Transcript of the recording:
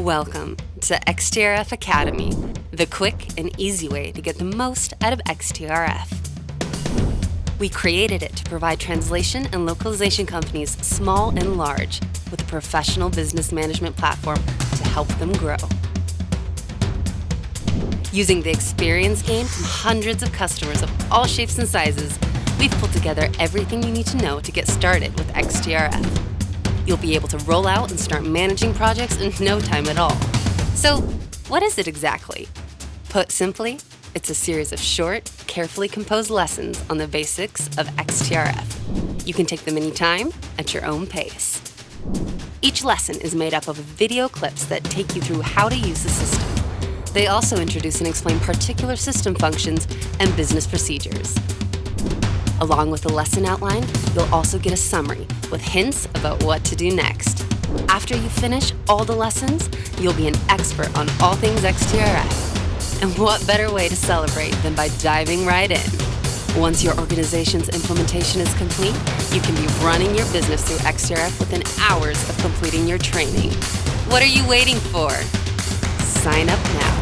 Welcome to XTRF Academy, the quick and easy way to get the most out of XTRF. We created it to provide translation and localization companies, small and large, with a professional business management platform to help them grow. Using the experience gained from hundreds of customers of all shapes and sizes, we've pulled together everything you need to know to get started with XTRF. You'll be able to roll out and start managing projects in no time at all. So, what is it exactly? Put simply, it's a series of short, carefully composed lessons on the basics of XTRF. You can take them anytime, at your own pace. Each lesson is made up of video clips that take you through how to use the system. They also introduce and explain particular system functions and business procedures. Along with the lesson outline, you'll also get a summary with hints about what to do next. After you finish all the lessons, you'll be an expert on all things XTRF. And what better way to celebrate than by diving right in? Once your organization's implementation is complete, you can be running your business through XTRF within hours of completing your training. What are you waiting for? Sign up now.